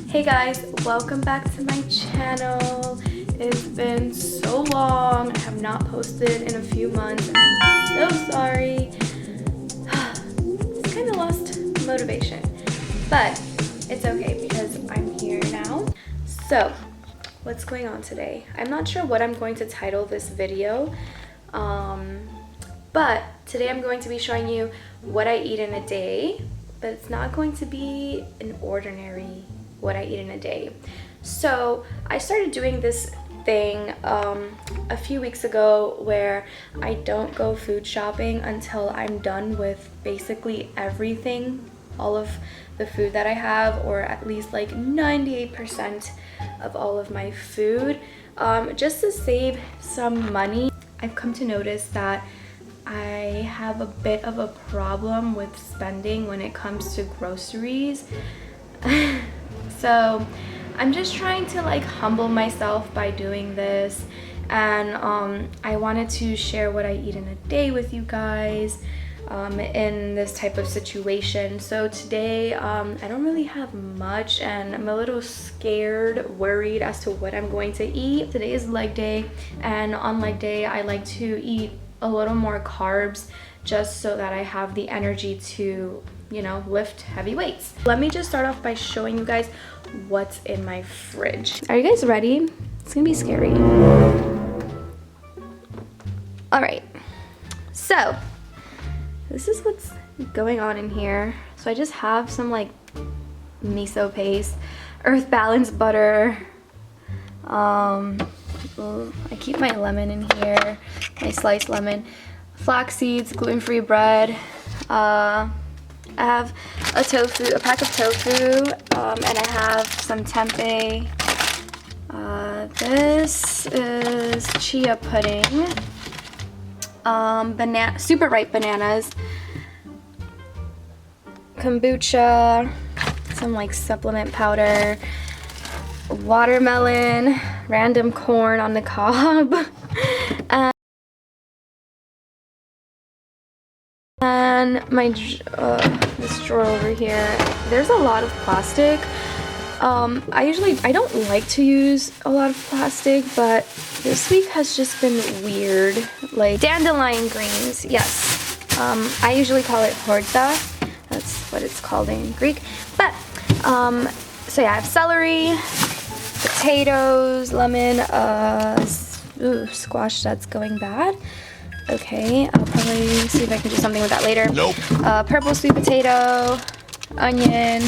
Hey guys, welcome back to my channel. It's been so long. I have not posted in a few months. I'm so sorry. It's kind of lost motivation, but it's okay because I'm here now. So, what's going on today? I'm not sure what I'm going to title this video, but today I'm going to be showing you what I eat in a day, but it's not going to be an ordinary what I eat in a day. So I started doing this thing a few weeks ago where I don't go food shopping until I'm done with basically everything, all of the food that I have, or at least like 98% of all of my food, just to save some money. I've come to notice that I have a bit of a problem with spending when it comes to groceries. So I'm just trying to like humble myself by doing this, and I wanted to share what I eat in a day with you guys in this type of situation. So today I don't really have much, and I'm a little scared, worried as to what I'm going to eat. Today is leg day, and on leg day I like to eat a little more carbs just so that I have the energy to, you know, lift heavy weights. Let me just start off by showing you guys what's in my fridge. Are you guys ready? It's gonna be scary. All right, so this is what's going on in here. So I just have some like miso paste, earth balance butter. I keep my lemon in here, my sliced lemon, flax seeds, gluten-free bread. I have a pack of tofu, and I have some tempeh. This is chia pudding, super ripe bananas, kombucha, some like supplement powder, watermelon, random corn on the cob, and my this drawer over here. There's a lot of plastic. I don't like to use a lot of plastic, but this week has just been weird. Like dandelion greens, yes. I usually call it horta. That's what it's called in Greek. But so yeah, I have celery, potatoes, lemon, squash that's going bad. Okay, I'll probably see if I can do something with that later. Nope. Purple sweet potato, onion,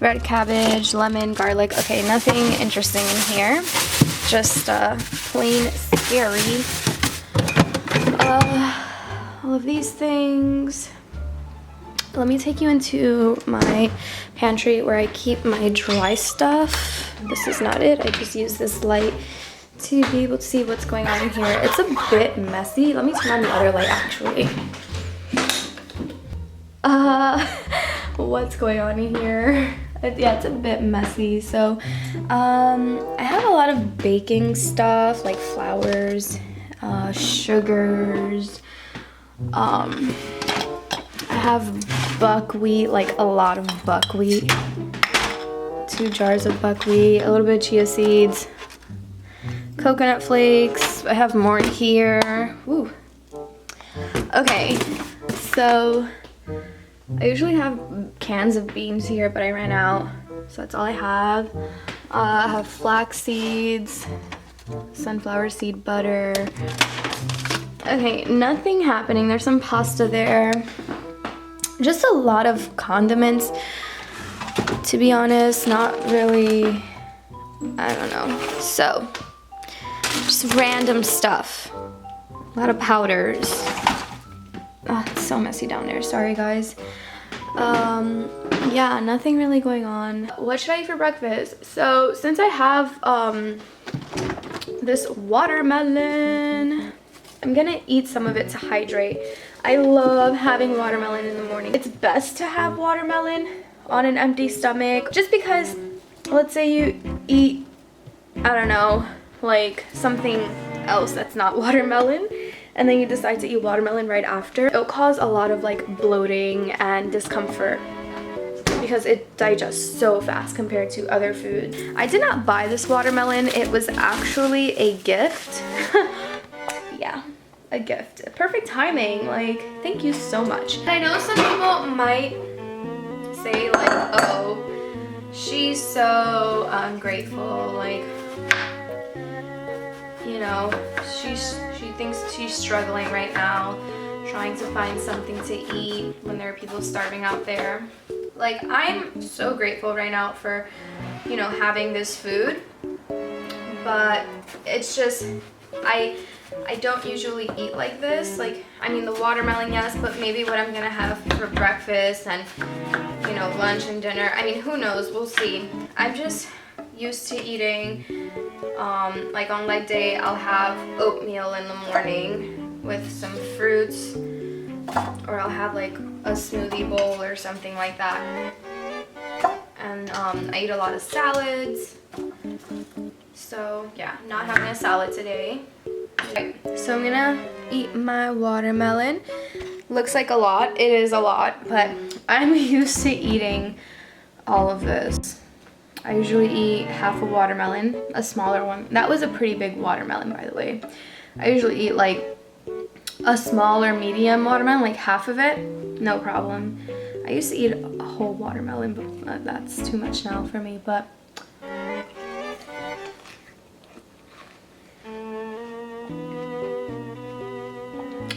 red cabbage, lemon, garlic. Okay, nothing interesting in here. Just plain scary. All of these things. Let me take you into my pantry where I keep my dry stuff. This is not it. I just use this light to be able to see what's going on in here. It's a bit messy. Let me turn on the other light actually. What's going on in here? Yeah, it's a bit messy. So I have a lot of baking stuff like flours, sugars. I have buckwheat, like a lot of buckwheat. 2 jars of buckwheat, a little bit of chia seeds, coconut flakes. I have more here. Ooh. Okay, so I usually have cans of beans here, but I ran out, so that's all I have. I have flax seeds, sunflower seed butter. Okay, nothing happening. There's some pasta there. Just a lot of condiments, to be honest. Not really, I don't know. So just random stuff. A lot of powders. Oh, it's so messy down there. Sorry, guys. Yeah, nothing really going on. What should I eat for breakfast? So since I have this watermelon, I'm gonna eat some of it to hydrate. I love having watermelon in the morning. It's best to have watermelon on an empty stomach, just because let's say you eat, I don't know, like something else that's not watermelon, and then you decide to eat watermelon right after, it'll cause a lot of like bloating and discomfort because it digests so fast compared to other food. I did not buy this watermelon. It was actually a gift. Yeah, a gift. Perfect timing. Like, thank you so much. I know some people might say like, oh, she's so ungrateful. Like, you know, she thinks she's struggling right now, trying to find something to eat when there are people starving out there. Like, I'm so grateful right now for, you know, having this food, but it's just, I don't usually eat like this. Like, I mean, the watermelon, yes, but maybe what I'm gonna have for breakfast and, you know, lunch and dinner. I mean, who knows? We'll see. I'm just used to eating, like on leg day, I'll have oatmeal in the morning with some fruits, or I'll have like a smoothie bowl or something like that. And I eat a lot of salads. So yeah, not having a salad today. Okay, so I'm gonna eat my watermelon. Looks like a lot. It is a lot, but I'm used to eating all of this. I usually eat half a watermelon, a smaller one. That was a pretty big watermelon, by the way. I usually eat like a smaller medium watermelon, like half of it, no problem. I used to eat a whole watermelon, but that's too much now for me, but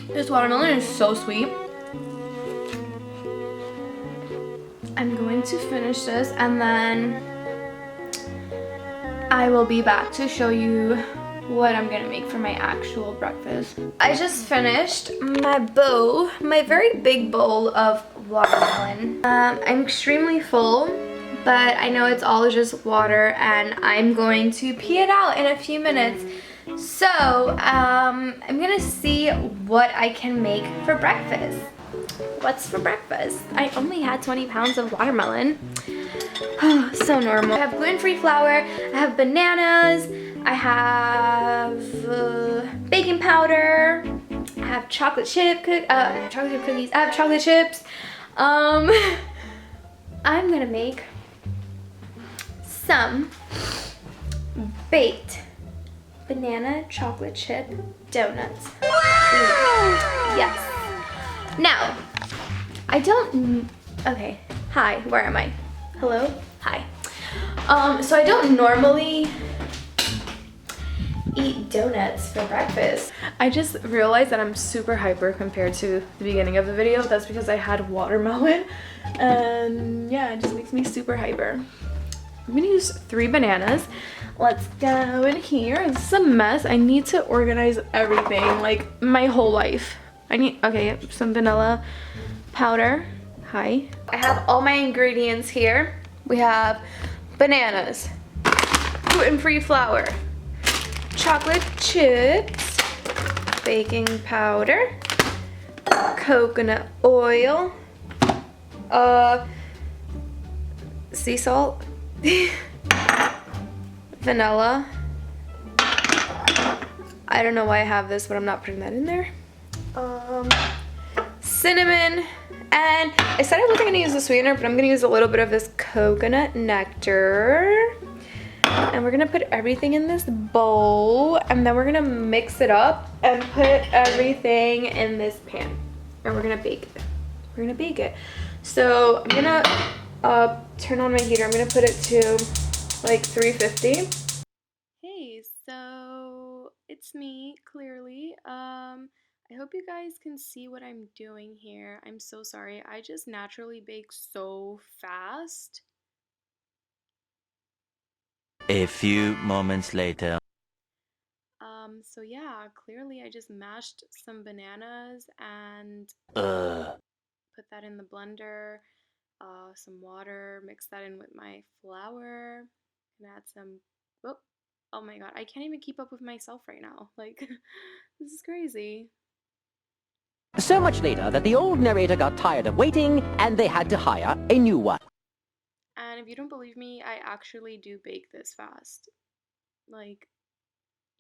this watermelon is so sweet. I'm going to finish this and then I will be back to show you what I'm gonna make for my actual breakfast. I just finished my bowl, my very big bowl of watermelon. I'm extremely full, but I know it's all just water and I'm going to pee it out in a few minutes. So I'm gonna see what I can make for breakfast. What's for breakfast? I only had 20 pounds of watermelon. Oh, so normal. I have gluten-free flour, I have bananas, I have baking powder, I have chocolate chip cookies, I have chocolate chips. I'm gonna make some baked banana chocolate chip donuts. Wow! Yes. Now, I don't, okay, hi, where am I? Hello? Hi. So I don't normally eat donuts for breakfast. I just realized that I'm super hyper compared to the beginning of the video. That's because I had watermelon, and yeah, it just makes me super hyper. I'm gonna use 3 bananas. Let's go in here. This is a mess. I need to organize everything, like my whole life. I need, okay, some vanilla powder. Hi. I have all my ingredients here. We have bananas, gluten-free flour, chocolate chips, baking powder, coconut oil, sea salt, vanilla. I don't know why I have this, but I'm not putting that in there. Cinnamon, and I said I wasn't gonna use the sweetener, but I'm gonna use a little bit of this coconut nectar. And we're gonna put everything in this bowl, and then we're gonna mix it up and put everything in this pan. And we're gonna bake it. We're gonna bake it. So I'm gonna turn on my heater. I'm gonna put it to like 350. Hey, so it's me, clearly. I hope you guys can see what I'm doing here. I'm so sorry. I just naturally bake so fast. A few moments later. So yeah, clearly I just mashed some bananas and put that in the blender, some water, mix that in with my flour, and add some, oh my god, I can't even keep up with myself right now. Like, this is crazy. So much later that the old narrator got tired of waiting and they had to hire a new one. And if you don't believe me, I actually do bake this fast. Like,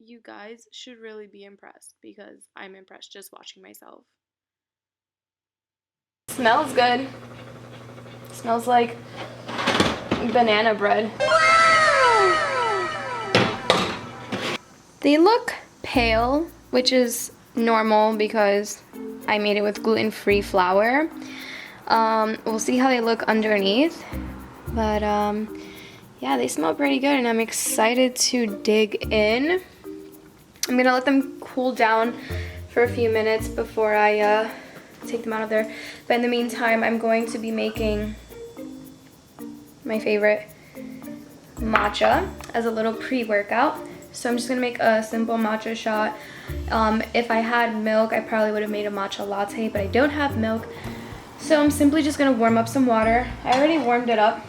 you guys should really be impressed because I'm impressed just watching myself. Smells good. Smells like banana bread. They look pale, which is normal because I made it with gluten-free flour. We'll see how they look underneath. But yeah, they smell pretty good and I'm excited to dig in. I'm gonna let them cool down for a few minutes before I take them out of there. But in the meantime, I'm going to be making my favorite matcha as a little pre-workout. So I'm just gonna make a simple matcha shot. If I had milk, I probably would have made a matcha latte, but I don't have milk. So I'm simply just gonna warm up some water. I already warmed it up.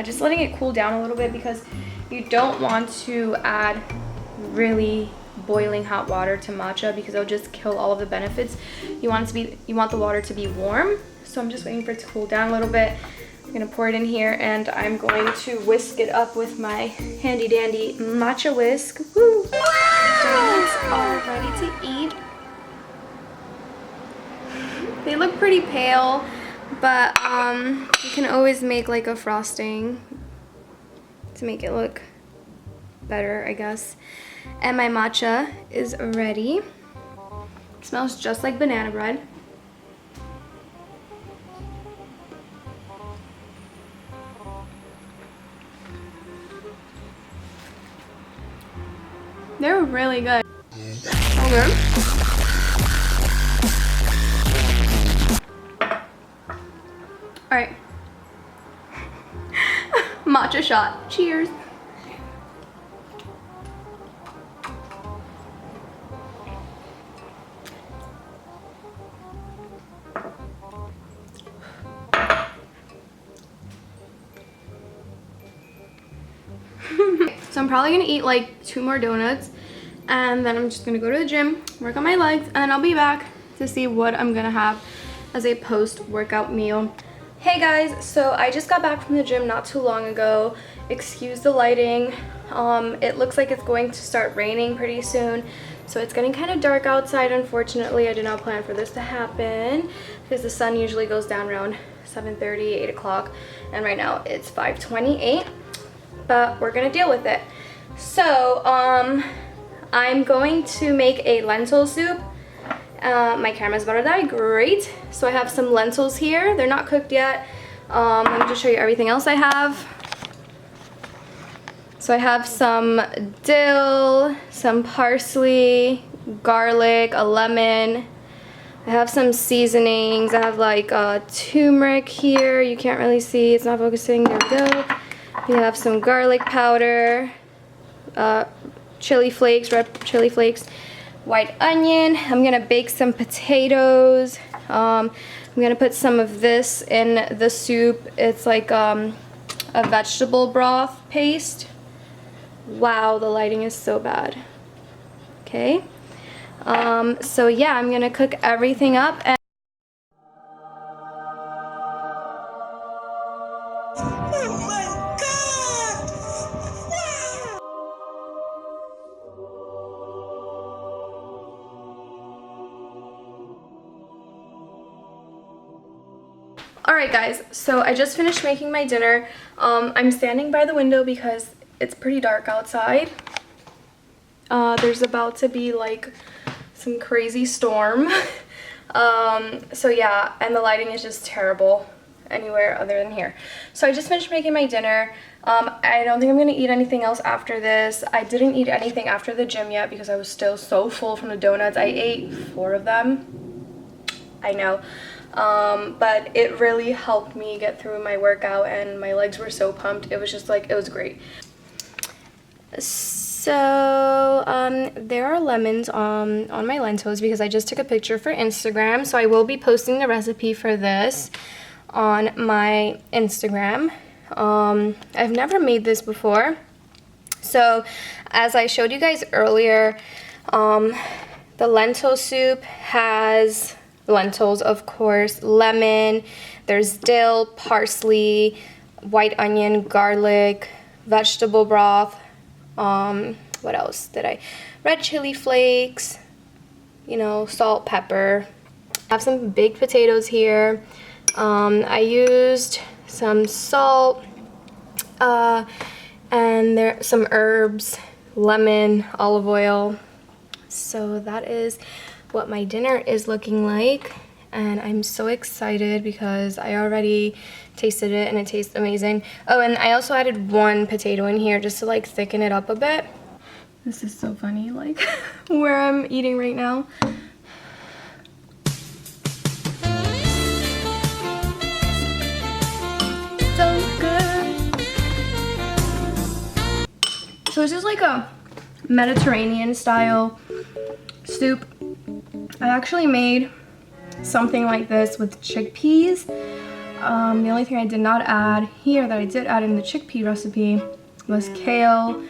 Just letting it cool down a little bit because you don't want to add really boiling hot water to matcha because it'll just kill all of the benefits. You want the water to be warm. So I'm just waiting for it to cool down a little bit. I'm gonna pour it in here and I'm going to whisk it up with my handy dandy matcha whisk. Woo! Donuts are ready to eat. They look pretty pale, but you can always make like a frosting to make it look better, I guess. And my matcha is ready. It smells just like banana bread. They're really good. Okay. All right. Matcha shot. Cheers. So I'm probably gonna eat like 2 more donuts and then I'm just gonna go to the gym, work on my legs, and I'll be back to see what I'm gonna have as a post-workout meal. Hey guys, so I just got back from the gym not too long ago. Excuse the lighting. It looks like it's going to start raining pretty soon. So it's getting kind of dark outside, unfortunately. I did not plan for this to happen because the sun usually goes down around 7:30, 8 o'clock. And right now it's 5:28, but we're gonna deal with it. So I'm going to make a lentil soup. My camera's about to die, great. So I have some lentils here. They're not cooked yet. Let me just show you everything else I have. So I have some dill, some parsley, garlic, a lemon. I have some seasonings. I have like turmeric here. You can't really see, it's not focusing, there we go. We have some garlic powder, chili flakes, red chili flakes, white onion. I'm gonna bake some potatoes. I'm gonna put some of this in the soup. It's like a vegetable broth paste. Wow, the lighting is so bad. Okay. So yeah, I'm gonna cook everything up. And alright guys, so I just finished making my dinner. I'm standing by the window because it's pretty dark outside. There's about to be like some crazy storm. So yeah, and the lighting is just terrible anywhere other than here. So I just finished making my dinner. I don't think I'm gonna eat anything else after this. I didn't eat anything after the gym yet because I was still so full from the donuts. I ate 4 of them. I know. But it really helped me get through my workout and my legs were so pumped. It was just like, it was great. So there are lemons on my lentils because I just took a picture for Instagram. So I will be posting the recipe for this on my Instagram. I've never made this before. So as I showed you guys earlier, the lentil soup has lentils, of course, lemon, there's dill, parsley, white onion, garlic, vegetable broth, what else did I, red chili flakes, you know, salt, pepper. I have some baked potatoes here, I used some salt, and there some herbs, lemon, olive oil. So that is what my dinner is looking like, and I'm so excited because I already tasted it and it tastes amazing. Oh, and I also added one potato in here just to like thicken it up a bit. This is so funny, like where I'm eating right now. So good. So this is like a Mediterranean style soup. I actually made something like this with chickpeas. The only thing I did not add here that I did add in the chickpea recipe was kale,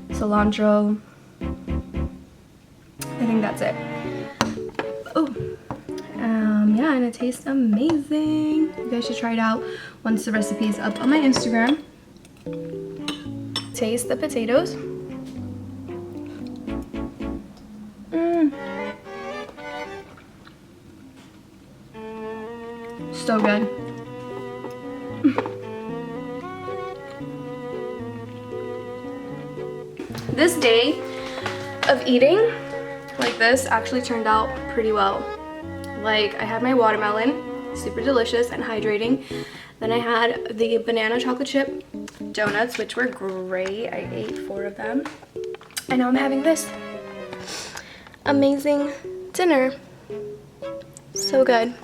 cilantro. I think that's it. Oh, yeah, and it tastes amazing. You guys should try it out once the recipe is up on my Instagram. Taste the potatoes. So good. This day of eating like this actually turned out pretty well. Like, I had my watermelon, super delicious and hydrating. Then I had the banana chocolate chip donuts, which were great. I ate 4 of them. And now I'm having this amazing dinner. So good.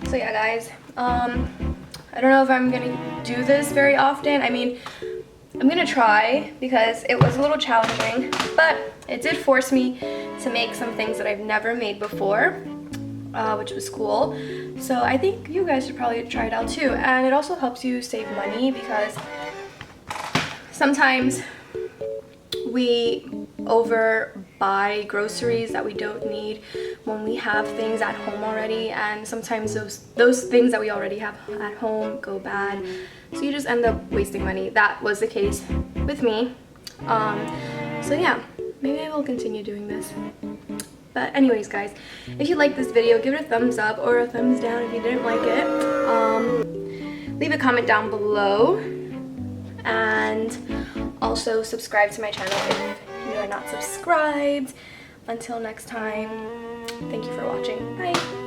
So yeah, guys, I don't know if I'm gonna do this very often. I mean, I'm gonna try because it was a little challenging, but it did force me to make some things that I've never made before, which was cool. So I think you guys should probably try it out too. And it also helps you save money because sometimes we overbuy groceries that we don't need when we have things at home already, and sometimes those things that we already have at home go bad, so you just end up wasting money. That was the case with me. So yeah, maybe I will continue doing this. But anyways, guys, if you like this video, give it a thumbs up or a thumbs down if you didn't like it. Leave a comment down below, and also subscribe to my channel if you are not subscribed. Until next time, thank you for watching. Bye.